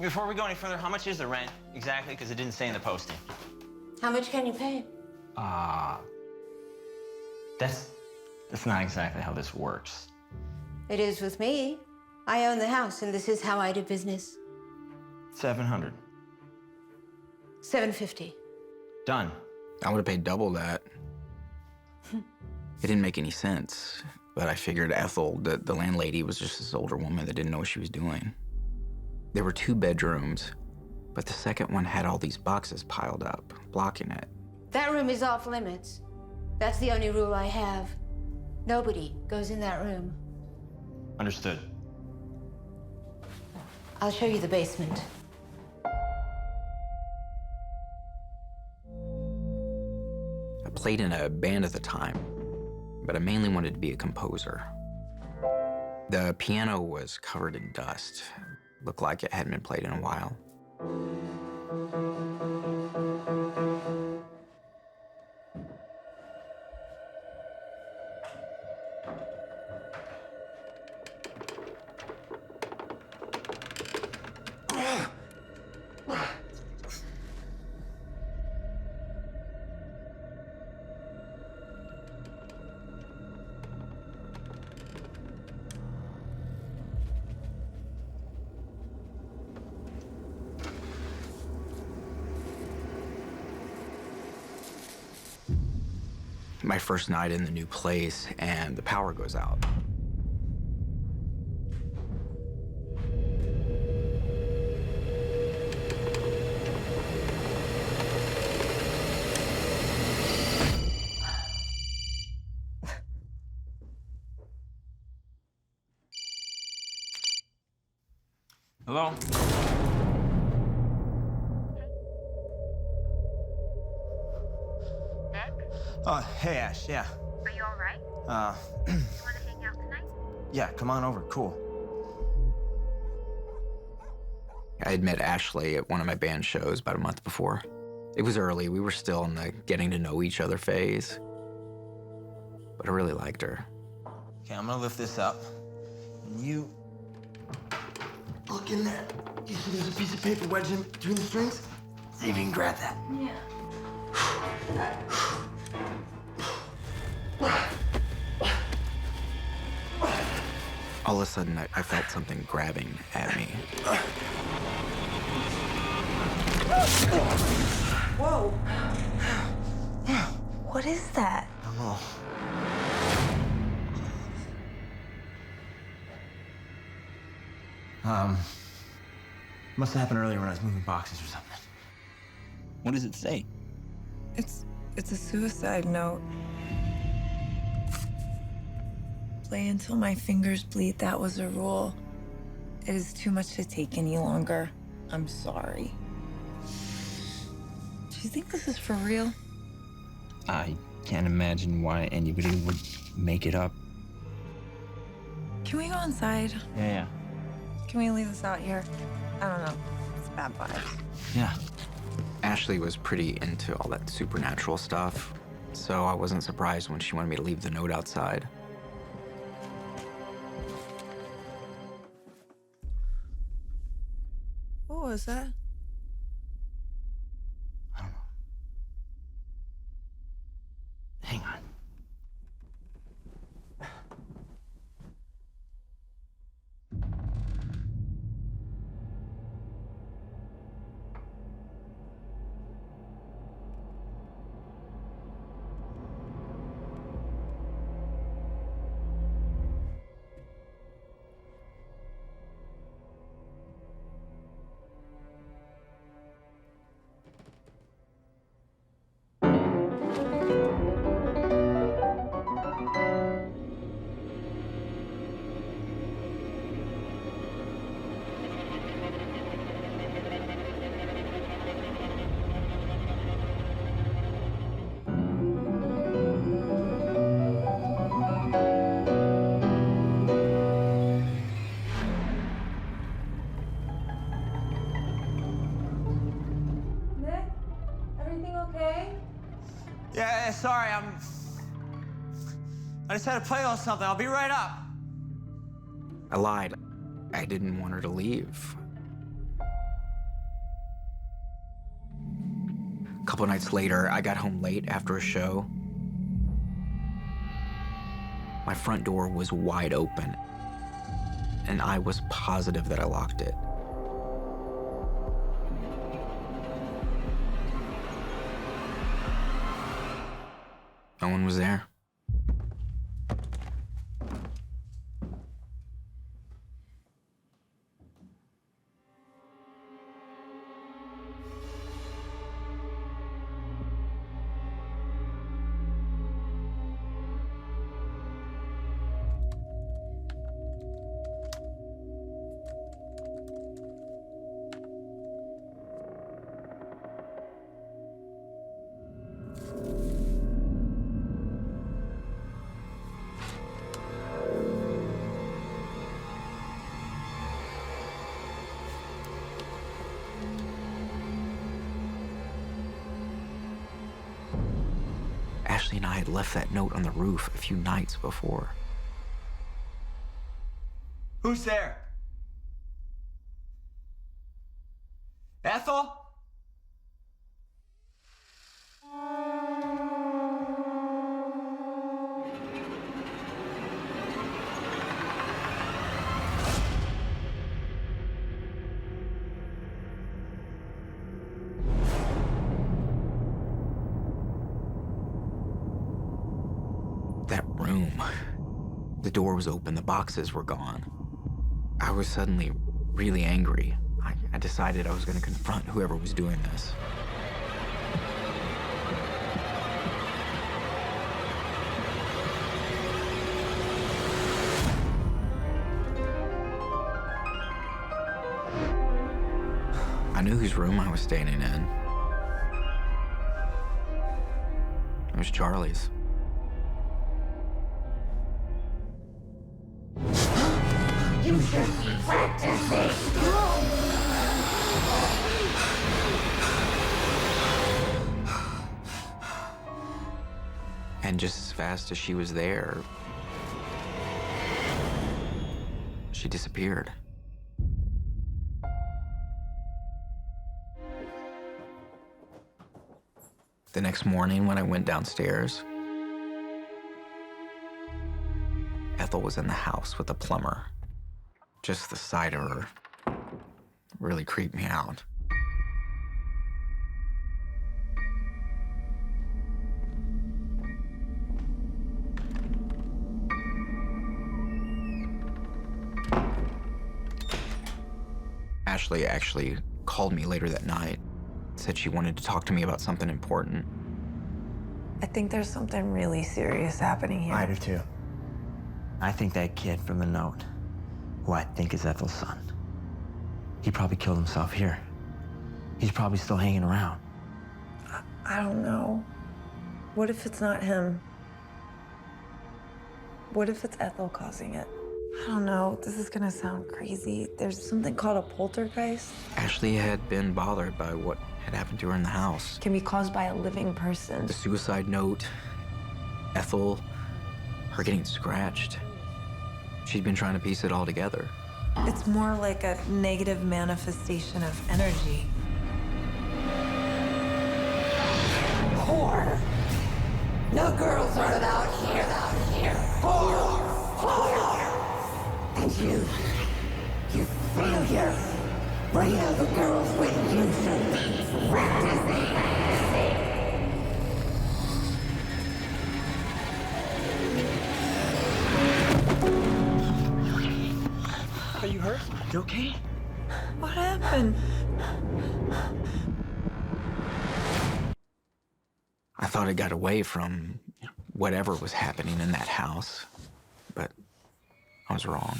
before we go any further, how much is the rent exactly? Because it didn't say in the posting. How much can you pay? That's not exactly how this works. It is with me. I own the house, and this is how I do business. 700. $750. Done. I would have paid double that. It didn't make any sense, but I figured Ethel, the landlady, was just this older woman that didn't know what she was doing. There were 2 bedrooms, but the second one had all these boxes piled up, blocking it. That room is off limits. That's the only rule I have. Nobody goes in that room. Understood. I'll show you the basement. I played in a band at the time, but I mainly wanted to be a composer. The piano was covered in dust. Looked like it hadn't been played in a while. My first night in the new place, and the power goes out. Hello? Hey, Ash, yeah. Are you all right? You want to hang out tonight? Yeah, come on over, cool. I had met Ashley at one of my band shows about a month before. It was early. We were still in the getting to know each other phase. But I really liked her. Okay, I'm gonna lift this up. And you look in there. You see there's a piece of paper wedged in between the strings? See if you can grab that. Yeah. All of a sudden, I felt something grabbing at me. Whoa. What is that? I don't know. Must have happened earlier when I was moving boxes or something. What does it say? It's a suicide note. Play until my fingers bleed, that was a rule. It is too much to take any longer. I'm sorry. Do you think this is for real? I can't imagine why anybody would make it up. Can we go inside? Yeah. Can we leave this out here? I don't know. It's bad vibes. Yeah. Ashley was pretty into all that supernatural stuff, so I wasn't surprised when she wanted me to leave the note outside. What was that? I don't know. Hang on. Yeah, sorry, I just had to play on something. I'll be right up. I lied. I didn't want her to leave. A couple nights later, I got home late after a show. My front door was wide open, and I was positive that I locked it. No one was there. Ashley and I had left that note on the roof a few nights before. Who's there? Ethel? That room. The door was open, the boxes were gone. I was suddenly really angry. I decided I was going to confront whoever was doing this. I knew whose room I was staying in. It was Charlie's. You should be practicing. And just as fast as she was there, she disappeared. The next morning when I went downstairs, Ethel was in the house with the plumber. Just the sight of her really creeped me out. Ashley actually called me later that night, said she wanted to talk to me about something important. I think there's something really serious happening here. I do too. I think that kid from the note, who I think is Ethel's son, he probably killed himself here. He's probably still hanging around. I don't know. What if it's not him? What if it's Ethel causing it? I don't know. This is gonna sound crazy. There's something called a poltergeist. Ashley had been bothered by what had happened to her in the house. It can be caused by a living person. The suicide note, Ethel, her getting scratched. She'd been trying to piece it all together. It's more like a negative manifestation of energy. Whore. No girls are allowed here. Whore. And you failure. Bring out the girls when you should be practicing. Are you hurt? You okay? What happened? I thought I got away from whatever was happening in that house, but I was wrong.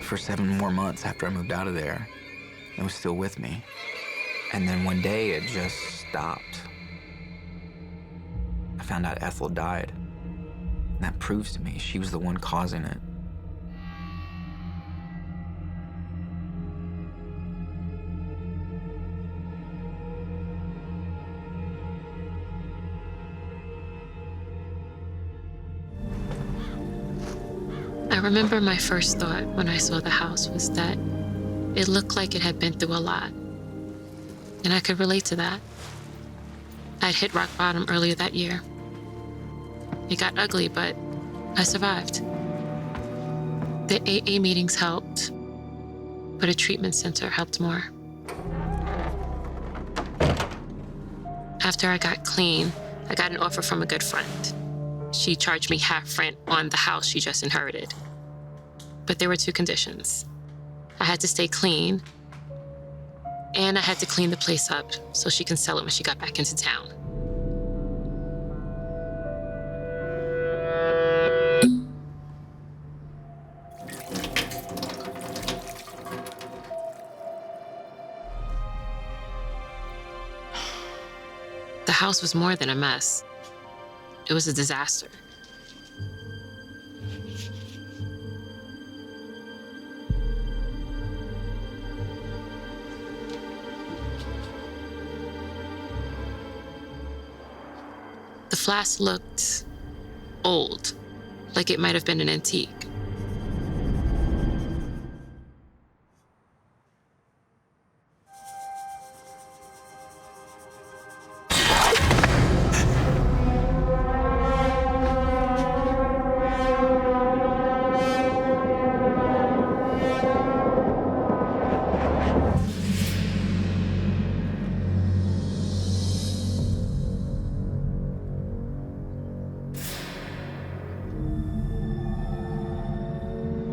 For 7 more months after I moved out of there, it was still with me. And then one day it just stopped. I found out Ethel died. And that proves to me she was the one causing it. I remember my first thought when I saw the house was that it looked like it had been through a lot. And I could relate to that. I'd hit rock bottom earlier that year. It got ugly, but I survived. The AA meetings helped, but a treatment center helped more. After I got clean, I got an offer from a good friend. She charged me half rent on the house she just inherited. But there were 2 conditions. I had to stay clean, and I had to clean the place up so she can sell it when she got back into town. The house was more than a mess. It was a disaster. The flask looked old, like it might have been an antique.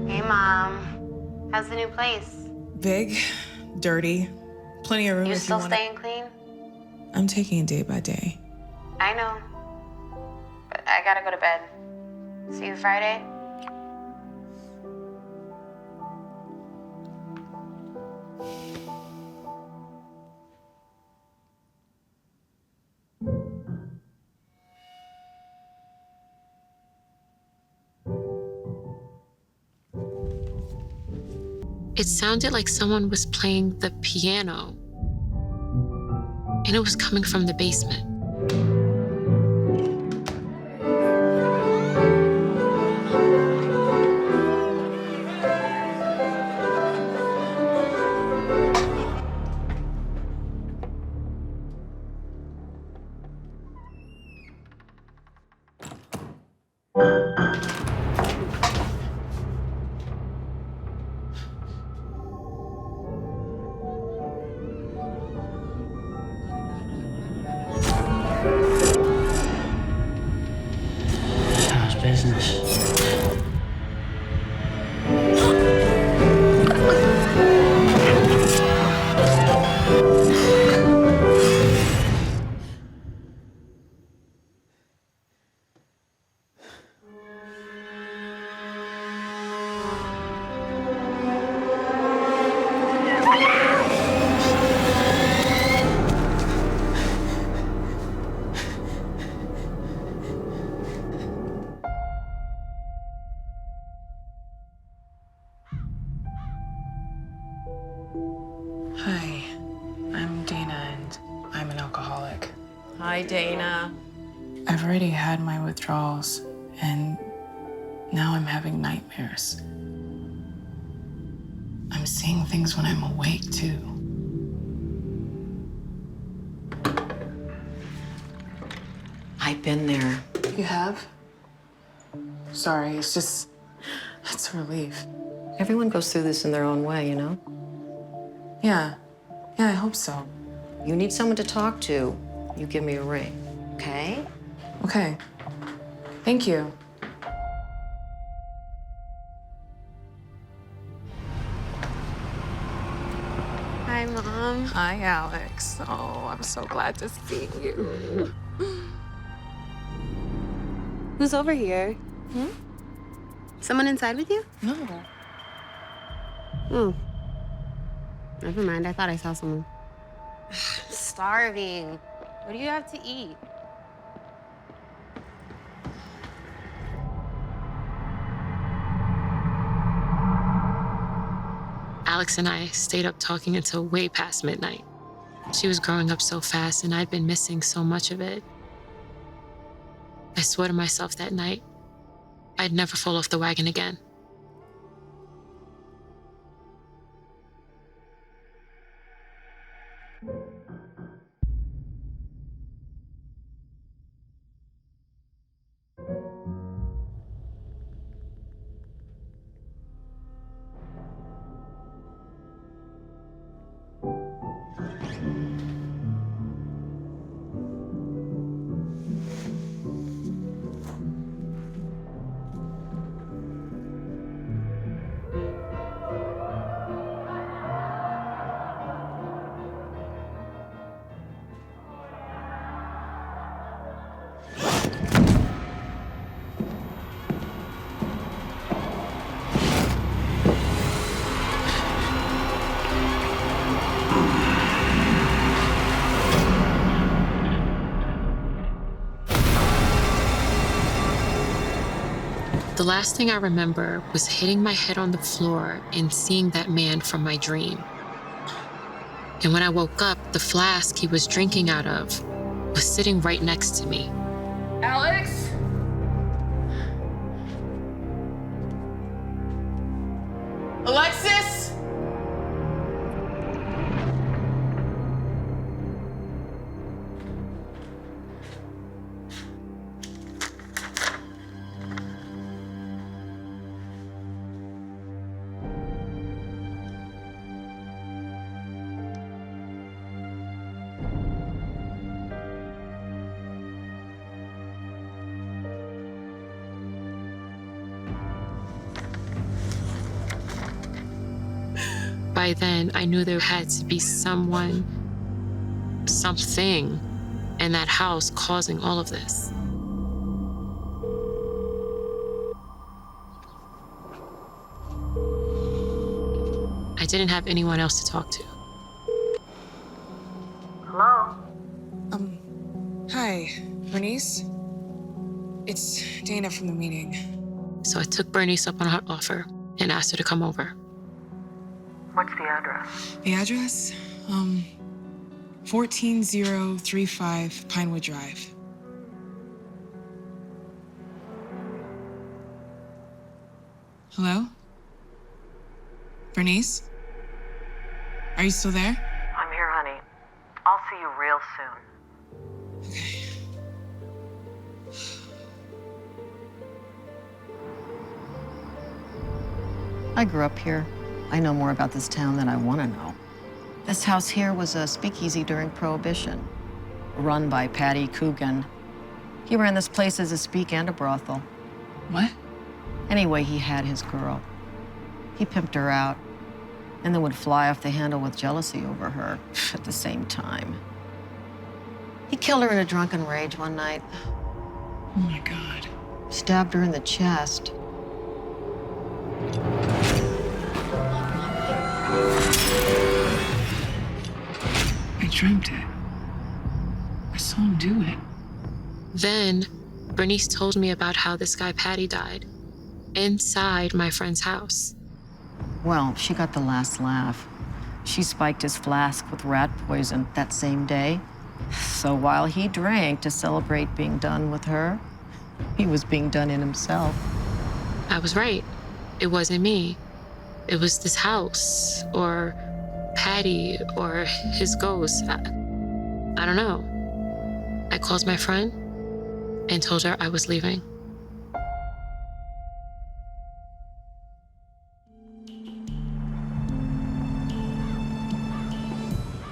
Hey, Mom. How's the new place? Big, dirty, plenty of room You if still you wanna... staying clean? I'm taking it day by day. I know. But I gotta go to bed. See you Friday? It sounded like someone was playing the piano, and it was coming from the basement. How's business? Hi, I'm Dana, and I'm an alcoholic. Hi, Dana. I've already had my withdrawals, and now I'm having nightmares. I'm seeing things when I'm awake, too. I've been there. You have? Sorry, it's a relief. Everyone goes through this in their own way, you know? Yeah, I hope so. You need someone to talk to, you give me a ring, okay? Okay, thank you. Hi, Mom. Hi, Alex. Oh, I'm so glad to see you. Who's over here? Someone inside with you? No. Oh. Never mind. I thought I saw someone. I'm starving. What do you have to eat? Alex and I stayed up talking until way past midnight. She was growing up so fast, and I'd been missing so much of it. I swore to myself that night I'd never fall off the wagon again. The last thing I remember was hitting my head on the floor and seeing that man from my dream. And when I woke up, the flask he was drinking out of was sitting right next to me. Alex? Alexis? By then, I knew there had to be someone, something in that house causing all of this. I didn't have anyone else to talk to. Hello? Hi, Bernice? It's Dana from the meeting. So I took Bernice up on her offer and asked her to come over. What's the address? The address? 14035 Pinewood Drive. Hello? Bernice? Are you still there? I'm here, honey. I'll see you real soon. Okay. I grew up here. I know more about this town than I want to know. This house here was a speakeasy during Prohibition, run by Paddy Coogan. He ran this place as a speak and a brothel. What? Anyway, he had his girl. He pimped her out, and then would fly off the handle with jealousy over her at the same time. He killed her in a drunken rage one night. Oh my God. Stabbed her in the chest. I dreamt it. I saw him do it. Then, Bernice told me about how this guy Paddy died inside my friend's house. Well, she got the last laugh. She spiked his flask with rat poison that same day. So while he drank to celebrate being done with her, he was being done in himself. I was right. It wasn't me. It was this house, or Paddy, or his ghost. I don't know. I called my friend and told her I was leaving.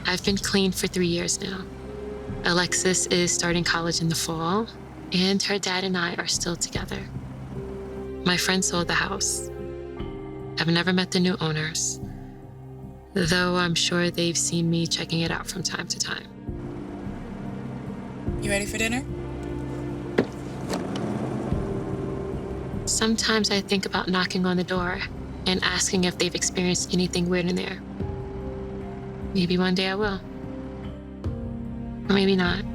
I've been clean for 3 years now. Alexis is starting college in the fall, and her dad and I are still together. My friend sold the house. I've never met the new owners, though I'm sure they've seen me checking it out from time to time. You ready for dinner? Sometimes I think about knocking on the door and asking if they've experienced anything weird in there. Maybe one day I will. Or maybe not.